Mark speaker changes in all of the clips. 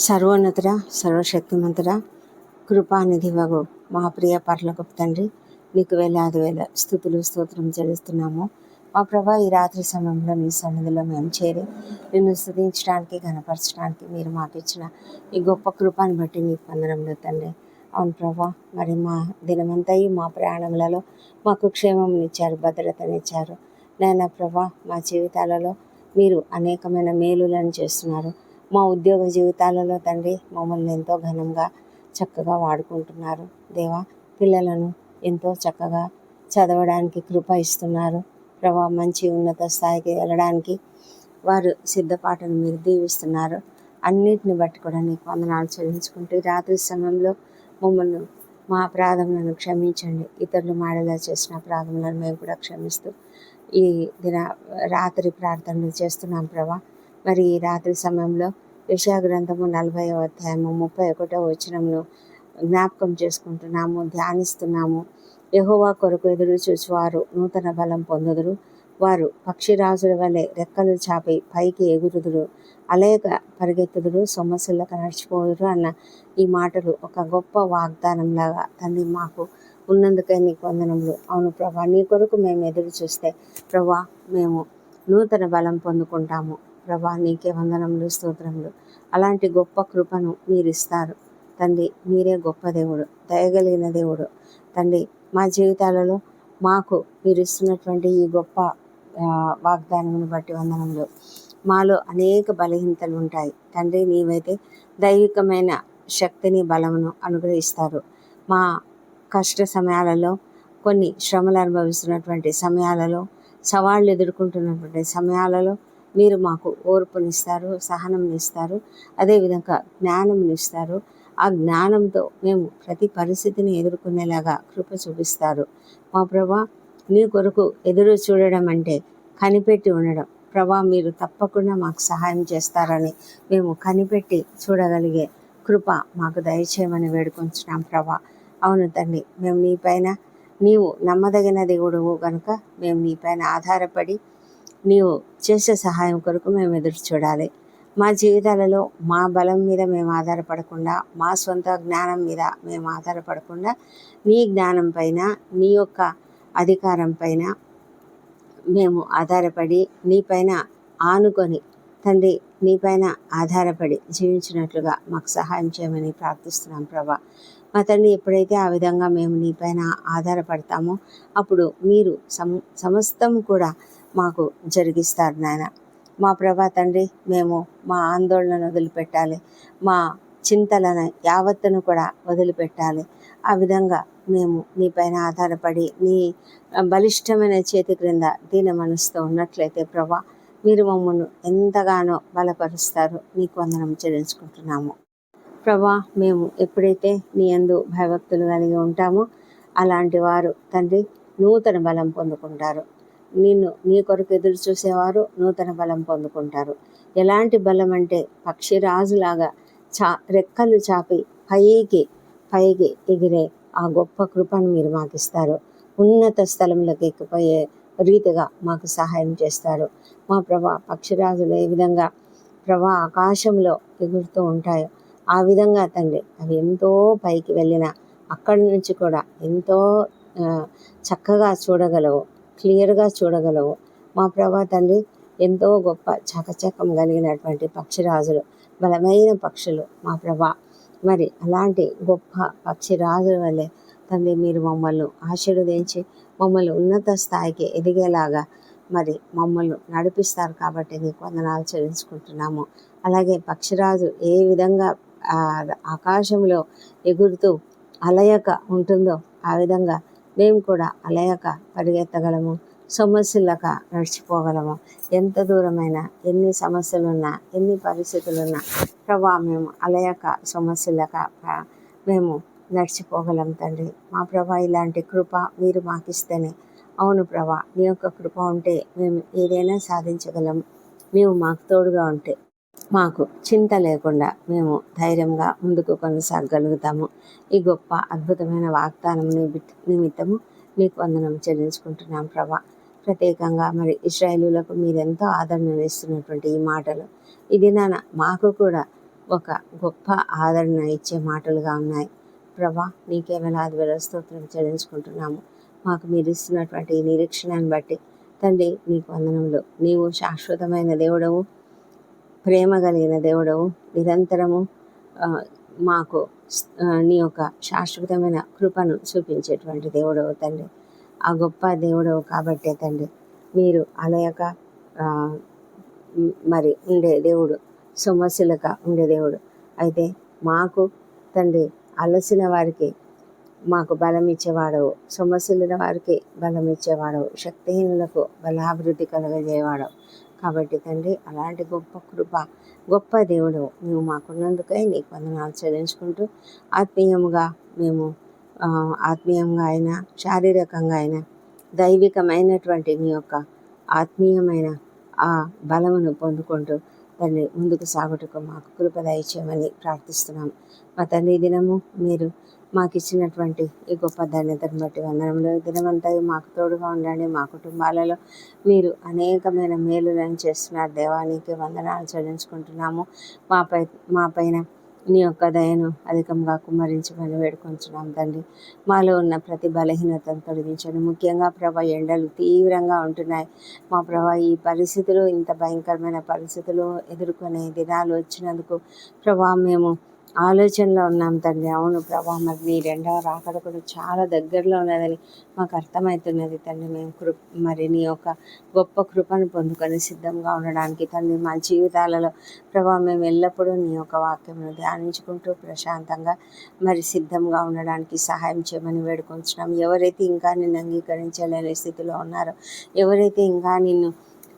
Speaker 1: సర్వోన్నతుడ, సర్వశక్తిమంతుడ, కృపానిధివగు మా ప్రియ పరలోకపు తండ్రి, నీకు వేలాది వేల స్తుతులు స్తోత్రం చెల్లిస్తున్నాము. మా ప్రభా, ఈ రాత్రి సమయంలో నీ సన్నిధిలో మేము చేరి నిన్ను స్తుతించడానికి, ఘనపరచడానికి మీరు మాకు ఇచ్చిన ఈ గొప్ప కృపాను బట్టి నీకు వందనములు తండ్రి. అవును ప్రభా, మరి మా దినమంతయు మా ప్రయాణములలో మాకు క్షేమమునిచ్చారు, భద్రతనిచ్చారు. నాయన ప్రభా, మా జీవితాలలో మీరు అనేకమైన మేలులను చేస్తున్నారు. మా ఉద్యోగ జీవితాలలో తండ్రి మమ్మల్ని ఎంతో ఘనంగా చక్కగా వాడుకుంటున్నారు. దేవా, పిల్లలను ఎంతో చక్కగా చదవడానికి కృప ఇస్తున్నారు. ప్రభా, మంచి ఉన్నత స్థాయికి వెళ్ళడానికి వారు సిద్ధపాటును మీరు దీవిస్తున్నారు. అన్నిటిని బట్టి కూడా నీకు వందనాలు చెల్లించుకుంటూ రాత్రి సమయంలో మమ్మల్ని మా అపరాధములను క్షమించండి. ఇతరులు మాడేలా చేసిన అపరాధములను మేము కూడా క్షమిస్తూ ఈ రాత్రి ప్రార్థనలు చేస్తున్నాం ప్రభా. మరి ఈ రాత్రి సమయంలో యెషయా గ్రంథము 40వ అధ్యాయము 31వ వచనమును జ్ఞాపకం చేసుకుంటున్నాము, ధ్యానిస్తున్నాము. యెహోవా కొరకు ఎదురు చూచువారు నూతన బలం పొందుదురు. వారు పక్షిరాజుల వలె రెక్కలు చాపి పైకి ఎగురుదురు, అలేక పరిగెత్తుదురు, సొమ్మసిల్లక నడిచిపోదురు అన్న ఈ మాటలు ఒక గొప్ప వాగ్దానం లాగా తండ్రి మాకు ఉన్నందుకై నీకు వందనములు. అవును ప్రభా, నీ కొరకు మేము ఎదురు చూస్తే ప్రభా మేము నూతన బలం పొందుకుంటాము. ప్రభా, నీకే వందనములు, స్తోత్రములు. అలాంటి గొప్ప కృపను మీరు ఇస్తారు తండ్రి. మీరే గొప్ప దేవుడు, దయగలిగిన దేవుడు తండ్రి. మా జీవితాలలో మాకు మీరు ఇస్తున్నటువంటి ఈ గొప్ప వాగ్దానమును బట్టి వందనములు. మాలో అనేక బలహీనతలు ఉంటాయి తండ్రి. నీవైతే దైవికమైన శక్తిని, బలమును అనుగ్రహిస్తారు. మా కష్ట సమయాలలో, కొన్ని శ్రమలు అనుభవిస్తున్నటువంటి సమయాలలో, సవాళ్ళు ఎదుర్కొంటున్నటువంటి సమయాలలో మీరు మాకు ఓర్పునిస్తారు, సహనంనిస్తారు, అదేవిధంగా జ్ఞానంనిస్తారు. ఆ జ్ఞానంతో మేము ప్రతి పరిస్థితిని ఎదుర్కొనేలాగా కృప చూపిస్తారు. మా ప్రభా, నీ కొరకు ఎదురు చూడడం అంటే కనిపెట్టి ఉండడం. ప్రభా, మీరు తప్పకుండా మాకు సహాయం చేస్తారని మేము కనిపెట్టి చూడగలిగే కృప మాకు దయచేయమని వేడుకొంచున్నాం ప్రభా. అవును తండ్రి, మేము నీపైన, నీవు నమ్మదగిన దేవుడువు కనుక మేము నీపైన ఆధారపడి నీవు చేసే సహాయం కొరకు మేము ఎదురు చూడాలి. మా జీవితాలలో మా బలం మీద మేము ఆధారపడకుండా, మా సొంత జ్ఞానం మీద మేము ఆధారపడకుండా, నీ జ్ఞానం పైన, నీ యొక్క అధికారం పైన మేము ఆధారపడి, నీపైన ఆనుకొని తండ్రి, నీపైన ఆధారపడి జీవించినట్లుగా మాకు సహాయం చేయమని ప్రార్థిస్తున్నాం ప్రభా. మా తండ్రి, ఎప్పుడైతే ఆ విధంగా మేము నీపైన ఆధారపడతామో అప్పుడు మీరు సమస్తం కూడా మాకు జరిగిస్తారు నాయన. మా ప్రభా తండ్రి, మేము మా ఆందోళనను వదిలిపెట్టాలి, మా చింతలను యావత్తును కూడా వదిలిపెట్టాలి. ఆ విధంగా మేము నీపైన ఆధారపడి నీ బలిష్టమైన చేతి క్రింద దీన మనసుతో ఉన్నట్లయితే ప్రభా, మీరు మమ్మల్ని ఎంతగానో బలపరుస్తారు. నీకు వందనం చెల్లించుకుంటున్నాము ప్రభా. మేము ఎప్పుడైతే నీ యందు భయభక్తులు కలిగి ఉంటామో అలాంటి వారు తండ్రి నూతన బలం పొందుకుంటారు. నీ కొరకు ఎదురు చూసేవారు నూతన బలం పొందుకుంటారు. ఎలాంటి బలం అంటే పక్షిరాజులాగా రెక్కలు చాపి పైకి ఎగిరే ఆ గొప్ప కృపను మీరు మాకు ఇస్తారు. ఉన్నత స్థలంలోకి ఎక్కిపోయే రీతిగా మాకు సహాయం చేస్తారు. మా ప్రభా, పక్షిరాజులు ఏ విధంగా ప్రభా ఆకాశంలో ఎగురుతూ ఉంటాయో ఆ విధంగా తండ్రి అవి ఎంతో పైకి వెళ్ళిన అక్కడి నుంచి కూడా ఎంతో చక్కగా చూడగలవు, క్లియర్గా చూడగలవు. మా ప్రభా తండ్రి, ఎంతో గొప్ప చకచకం కలిగినటువంటి పక్షిరాజులు, బలమైన పక్షులు మా ప్రభా. మరి అలాంటి గొప్ప పక్షిరాజుల వల్లే తండ్రి మీరు మమ్మల్ని ఆశీర్వదించి మమ్మల్ని ఉన్నత స్థాయికి ఎదిగేలాగా మరి మమ్మల్ని నడిపిస్తారు. కాబట్టి నీకు వందనాలు చెల్లించుకుంటున్నాము. అలాగే పక్షిరాజు ఏ విధంగా ఆకాశంలో ఎగురుతూ అలయక ఉంటుందో ఆ విధంగా మేము కూడా అలయక పరిగెత్తగలము, సొమ్మసిల్లక నడిచిపోగలము. ఎంత దూరమైనా, ఎన్ని సమస్యలున్నా, ఎన్ని పరిస్థితులున్నా ప్రభా మేము అలయక సొమ్మసిల్లక మేము నడిచిపోగలం తండ్రి. మా ప్రభా, ఇలాంటి కృప మీరు మాకు ఇస్తేనే, అవును ప్రభా, నీ యొక్క కృప ఉంటే మేము ఏదైనా సాధించగలం. నీవు మాకు తోడుగా ఉంటే మాకు చింత లేకుండా మేము ధైర్యంగా ముందుకు కొనసాగలుగుతాము. ఈ గొప్ప అద్భుతమైన వాగ్దానం నిమిత్తము నీకు వందనం చెల్లించుకుంటున్నాం ప్రభా. ప్రత్యేకంగా మరి ఇశ్రాయేలులకు మీరెంతో ఆదరణ ఇస్తున్నటువంటి ఈ మాటలు ఈ దినాన మాకు కూడా ఒక గొప్ప ఆదరణ ఇచ్చే మాటలుగా ఉన్నాయి. ప్రభా, నీకే వేలాది వేల స్తోత్రం చెల్లించుకుంటున్నాము. మాకు మీరు ఇస్తున్నటువంటి ఈ నిరీక్షణను బట్టి తండ్రి నీకు వందనములు. నీవు శాశ్వతమైన దేవుడవు, ప్రేమ కలిగిన దేవుడవు, నిరంతరము మాకు నీ యొక్క శాశ్వతమైన కృపను చూపించేటువంటి దేవుడవు తండ్రి. ఆ గొప్ప దేవుడవు కాబట్టే తండ్రి మీరు అలయక మరి ఉండే దేవుడు, సొమ్మసిలక ఉండే దేవుడు. అయితే మాకు తండ్రి అలసిన వారికి మాకు బలం ఇచ్చేవాడవు, సొమ్మసిల్లిన వారికి బలం ఇచ్చేవాడవు, శక్తిహీనులకు బలాభివృద్ధి కలగజేయవాడవు. కాబట్టి తండ్రి అలాంటి గొప్ప కృప, గొప్ప దేవుడు నువ్వు మాకున్నందుకై నీకు వందనాలు చెల్లించుకుంటూ ఆత్మీయంగా మేము ఆత్మీయంగా అయినా శారీరకంగా అయినా దైవికమైనటువంటి నీ యొక్క ఆత్మీయమైన ఆ బలమును పొందుకుంటూ తండ్రి ముందుకు సాగుటకు మాకు కృప దయచేయమని ప్రార్థిస్తున్నాం. మా తండ్రి దినము మీరు మాకు ఇచ్చినటువంటి ఈ గొప్ప ధన్యతను బట్టి వందనములు. దినమంతా మాకు తోడుగా ఉండండి. మా కుటుంబాలలో మీరు అనేకమైన మేలులను చేస్తున్నారు. దేవానికి వందనాలు చెల్లించుకుంటున్నాము. మా పైన నీ యొక్క దయను అధికంగా కుమ్మరించమని వేడుకొంచున్నాం తండ్రి. మాలో ఉన్న ప్రతి బలహీనతను తొలగించండి. ముఖ్యంగా ప్రభా, ఎండలు తీవ్రంగా ఉంటున్నాయి. మా ప్రభా, ఈ పరిస్థితులు, ఇంత భయంకరమైన పరిస్థితులు ఎదుర్కొనే దినాలు వచ్చినందుకు ప్రభా మేము ఆలోచనలో ఉన్నాం తండ్రి. అవును ప్రభా, మరి నీ రెండవ రాకడ కూడా చాలా దగ్గరలో ఉన్నదని మాకు అర్థమవుతున్నది తండ్రి. మేము మరి నీ యొక్క గొప్ప కృపను పొందుకొని సిద్ధంగా ఉండడానికి తండ్రి మా జీవితాలలో ప్రభా మేము ఎల్లప్పుడూ నీ యొక్క వాక్యమును ధ్యానించుకుంటూ ప్రశాంతంగా మరి సిద్ధంగా ఉండడానికి సహాయం చేయమని వేడుకొంచున్నాం. ఎవరైతే ఇంకా నిన్ను అంగీకరించలేని స్థితిలో ఉన్నారో, ఎవరైతే ఇంకా నిన్ను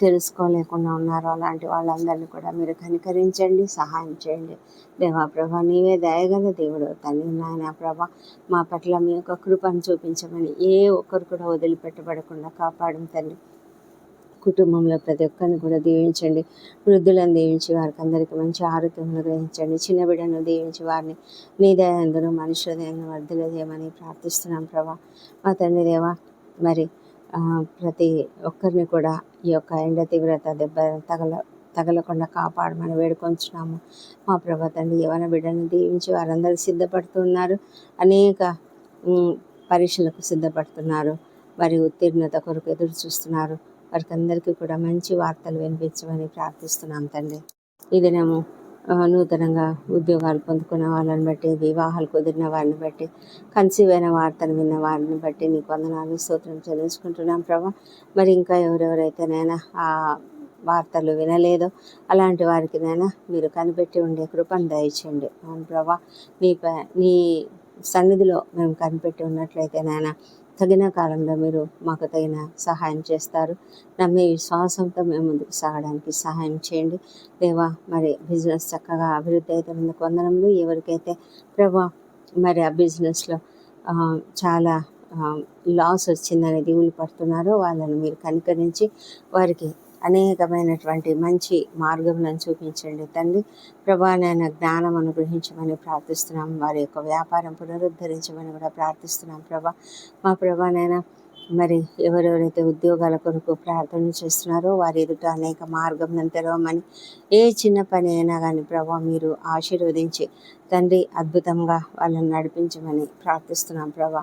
Speaker 1: తెలుసుకోలేకుండా ఉన్నారో అలాంటి వాళ్ళందరినీ కూడా మీరు కనికరించండి, సహాయం చేయండి. దేవా ప్రభా, నీవే దయగల దేవుడు తండ్రి. నాయన ప్రభా, మా పట్ల మీ యొక్క కృపను చూపించమని ఏ ఒక్కరు కూడా వదిలిపెట్టబడకుండా కాపాడం తండ్రి. కుటుంబంలో ప్రతి ఒక్కరిని కూడా దీవించండి. వృద్ధులను దీవించి వారికి అందరికీ మంచి ఆరోగ్యం గ్రహించండి. చిన్న బిడ్డను దీవించి వారిని నీ దయందును మనుషుల దయందును వర్ధుల చేయమని ప్రార్థిస్తున్నాం ప్రభా. మా తండ్రి దేవా, మరి ప్రతి ఒక్కరిని కూడా ఈ యొక్క ఎండ తీవ్రత దెబ్బ తగలకుండా కాపాడమని వేడుకొంచున్నాము. మా ప్రభా తండ్రి, యవన బిడ్డను దీవించి వారందరూ సిద్ధపడుతున్నారు. అనేక పరీక్షలకు సిద్ధపడుతున్నారు. మరి ఉత్తీర్ణత కొరకు ఎదురు చూస్తున్నారు. వారికి అందరికీ కూడా మంచి వార్తలు వినిపించమని ప్రార్థిస్తున్నాం తండ్రి. ఈ దినము నూతనంగా ఉద్యోగాలు పొందుకున్న వాళ్ళని బట్టి, వివాహాలు కుదిరిన వారిని బట్టి, కన్సీవ్ అయిన వార్తను విన్న వారిని బట్టి నీకు వందనాలు స్తోత్రం చెల్లించుకుంటున్నాం ప్రభా. మరి ఇంకా ఎవరెవరైతే నైనా ఆ వార్తలు వినలేదో అలాంటి వారికి నైనా మీరు కనిపెట్టి ఉండే కృపను దయచేయండి. అవును ప్రభా, నీ సన్నిధిలో మేము కనిపెట్టి ఉన్నట్లయితే నైనా తగిన కాలంలో మీరు మాకు తగిన సహాయం చేస్తారు. నమ్మే విశ్వాసంతో మేము ముందుకు సాగడానికి సహాయం చేయండి దేవా. మరి బిజినెస్ చక్కగా అభివృద్ధి అవుతున్నందుకు వందనములు. ఎవరికైతే ప్రభా మరి ఆ బిజినెస్లో చాలా లాస్ వచ్చిందని దిగులు పడుతున్నారో వాళ్ళని మీరు కనికరించి వారికి అనేకమైనటువంటి మంచి మార్గములను చూపించండి తండ్రి. ప్రభా, నాయన జ్ఞానం అనుగ్రహించమని ప్రార్థిస్తున్నాం. వారి యొక్క వ్యాపారం పునరుద్ధరించమని కూడా ప్రార్థిస్తున్నాం ప్రభా. మా ప్రభా నాయన, మరి ఎవరెవరైతే ఉద్యోగాల కొరకు ప్రార్థన చేస్తున్నారో వారి ఎదుట అనేక మార్గం తెరవమని, ఏ చిన్న పని అయినా కానీ ప్రభా మీరు ఆశీర్వదించి తండ్రి అద్భుతంగా వాళ్ళని నడిపించమని ప్రార్థిస్తున్నాం ప్రభా.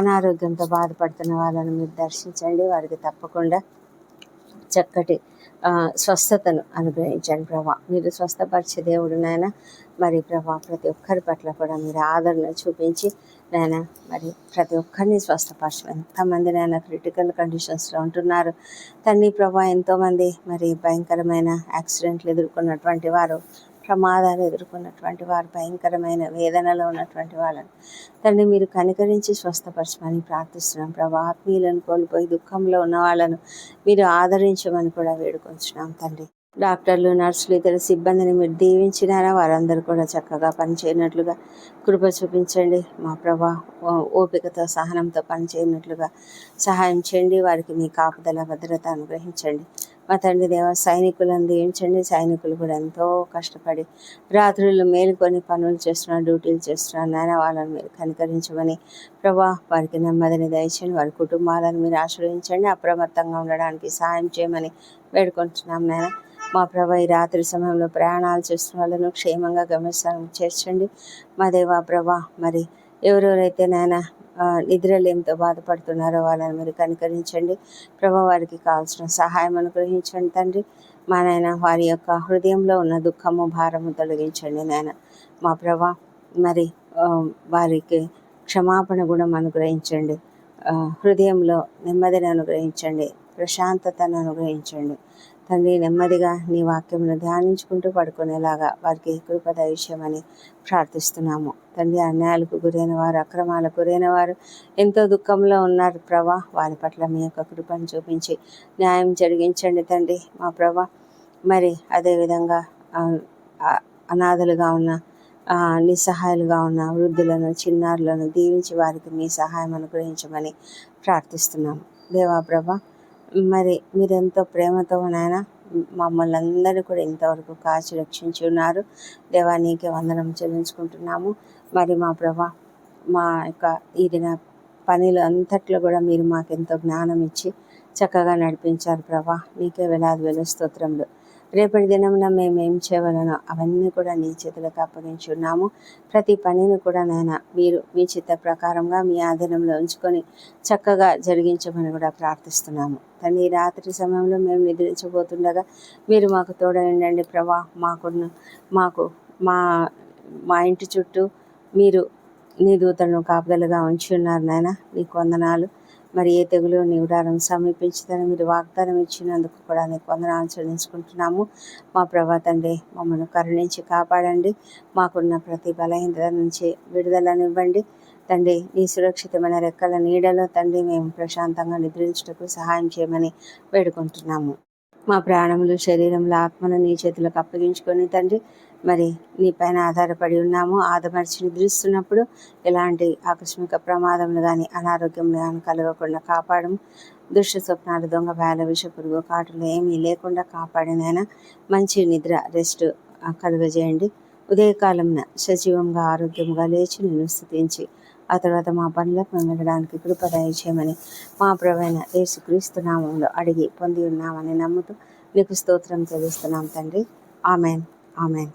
Speaker 1: అనారోగ్యంతో బాధపడుతున్న వాళ్ళని మీరు దర్శించండి. వారికి తప్పకుండా చక్కటి స్వస్థతను అనుగ్రహించండి ప్రభా. మీరు స్వస్థపరిచే దేవుడు నాయన. మరి ప్రభా, ప్రతి ఒక్కరి పట్ల కూడా మీరు ఆదరణ చూపించి నాయన మరి ప్రతి ఒక్కరిని స్వస్థపరచు. ఎంతమంది నాయన క్రిటికల్ కండిషన్స్లో ఉంటున్నారు తండ్రి ప్రభా. ఎంతోమంది మరి భయంకరమైన యాక్సిడెంట్లు ఎదుర్కొన్నటువంటి వారు, ప్రమాదాలు ఎదుర్కొన్నటువంటి వారు, భయంకరమైన వేదనలో ఉన్నటువంటి వాళ్ళని తండ్రి మీరు కనికరించి స్వస్థపరచమని ప్రార్థిస్తున్నాం ప్రభా. ఆత్మీయులను కోల్పోయి దుఃఖంలో ఉన్న వాళ్ళను మీరు ఆదరించమని కూడా వేడుకొంచున్నాం తండ్రి. డాక్టర్లు, నర్సులు, ఇతర సిబ్బందిని మీరు దీవించినారా వారందరూ కూడా చక్కగా పనిచేయనట్లుగా కృప చూపించండి మా ప్రభా. ఓపికతో సహనంతో పనిచేయనట్లుగా సహాయం చేయండి. వారికి మీ కాపుదల భద్రత అనుగ్రహించండి. మా తండ్రి దేవ, సైనికులను దీవించండి. సైనికులు కూడా ఎంతో కష్టపడి రాత్రులు మేలుకొని పనులు చేస్తున్నారు, డ్యూటీలు చేస్తున్నారు నాయన. వాళ్ళని మీరు కనికరించమని ప్రభా వారికి నెమ్మదిని దయచేయండి. వారి కుటుంబాలను మీరు ఆశ్రయించండి. అప్రమత్తంగా ఉండడానికి సహాయం చేయమని వేడుకుంటున్నాం నాయన. మా ప్రభా ఈ రాత్రి సమయంలో ప్రయాణాలు చేస్తున్న వాళ్ళను క్షేమంగా గమ్యస్థానం చేర్చండి. మా దేవా ప్రభా, మరి ఎవరెవరైతే నాయన నిద్రలేమితో బాధపడుతున్నారో వాళ్ళని మీరు కనికరించండి ప్రభా. వారికి కావాల్సిన సహాయం అనుగ్రహించండి తండ్రి. మా నాయన వారి యొక్క హృదయంలో ఉన్న దుఃఖము భారము తొలగించండి నాయన. మా ప్రభా, మరి వారికి క్షమాపణ గుణం అనుగ్రహించండి. హృదయంలో నెమ్మదిని అనుగ్రహించండి, ప్రశాంతతను అనుగ్రహించండి తండ్రి. నెమ్మదిగా నీ వాక్యమును ధ్యానించుకుంటూ పడుకునేలాగా వారికి కృప దయచేయమని ప్రార్థిస్తున్నాము తండ్రి. అన్యాయాలకు గురైన వారు, అక్రమాలకు గురైన వారు ఎంతో దుఃఖంలో ఉన్నారు ప్రభా. వారి పట్ల మీ యొక్క కృపను చూపించి న్యాయం జరిగించండి తండ్రి. మా ప్రభా, మరి అదేవిధంగా అనాథలుగా ఉన్న నిస్సహాయాలుగా ఉన్న వృద్ధులను, చిన్నారులను దీవించి వారికి మీ సహాయం అనుగ్రహించమని ప్రార్థిస్తున్నాము దేవా ప్రభా. మరి మీరెంతో ప్రేమతో నాయన మమ్మల్ని అందరూ కూడా ఇంతవరకు కాచి రక్షించి ఉన్నారు దేవా. నీకే వందనం చెల్లించుకుంటున్నాము. మరి మా ప్రభా, మా యొక్క ఈ దిన పనులు అంతట్లో కూడా మీరు మాకెంతో జ్ఞానం ఇచ్చి చక్కగా నడిపించారు ప్రభా. నీకే వేలాది స్తోత్రములు. రేపటి దినంలో మేము ఏం చేయవలనో అవన్నీ కూడా నీ చేతులకు అప్పగించున్నాము. ప్రతి పనిని కూడా నాయన మీరు మీ చిత్త ప్రకారంగా మీ ఆధీనంలో ఉంచుకొని చక్కగా జరిగించమని కూడా ప్రార్థిస్తున్నాము తండ్రి. రాత్రి సమయంలో మేము నిద్రించబోతుండగా మీరు మాకు తోడైండండి ప్రభా. మాకు మా మా ఇంటి చుట్టూ మీరు నీ దూతలను కాపుదలుగా ఉంచి ఉన్నారు నాయన. నీకు వందనాలు. మరి ఏ తెగులు నీ ఉడారం సమీపించదని మీరు వాగ్దానం ఇచ్చినందుకు కూడా నీకు వందనాలు చెల్లించుకుంటున్నాము. మా ప్రభా తండ్రి, మమ్మల్ని కరుణించి కాపాడండి. మాకున్న ప్రతి బలహీనత నుంచి విడుదలనివ్వండి తండ్రి. నీ సురక్షితమైన రెక్కల నీడలో తండ్రి మేము ప్రశాంతంగా నిద్రించుటకు సహాయం చేయమని వేడుకుంటున్నాము. మా ప్రాణములు, శరీరంలో, ఆత్మను నీ చేతులకు అప్పగించుకొని తండ్రి, మరి నీ పైన ఆధారపడి ఉన్నాము. ఆదమర్చి నిద్రిస్తున్నప్పుడు ఎలాంటి ఆకస్మిక ప్రమాదములు కానీ అనారోగ్యములు కానీ కలగకుండా కాపాడము. దుష్ట స్వప్నాలు, దొంగ వేల, విషపురుగు కాటులు ఏమీ లేకుండా కాపాడినైనా మంచి నిద్ర, రెస్ట్ కలుగజేయండి. ఉదయకాలంన సజీవంగా ఆరోగ్యంగా లేచి నిన్ను స్తుతించి ఆ తర్వాత మా పనులకు మేము వెళ్ళడానికి కృప దయచేయమని మా ప్రభువైన యేసుక్రీస్తు నామములో అడిగి పొంది ఉన్నామని నమ్ముతూ నీకు స్తోత్రం చెల్లిస్తున్నాం తండ్రి. Amen, amen.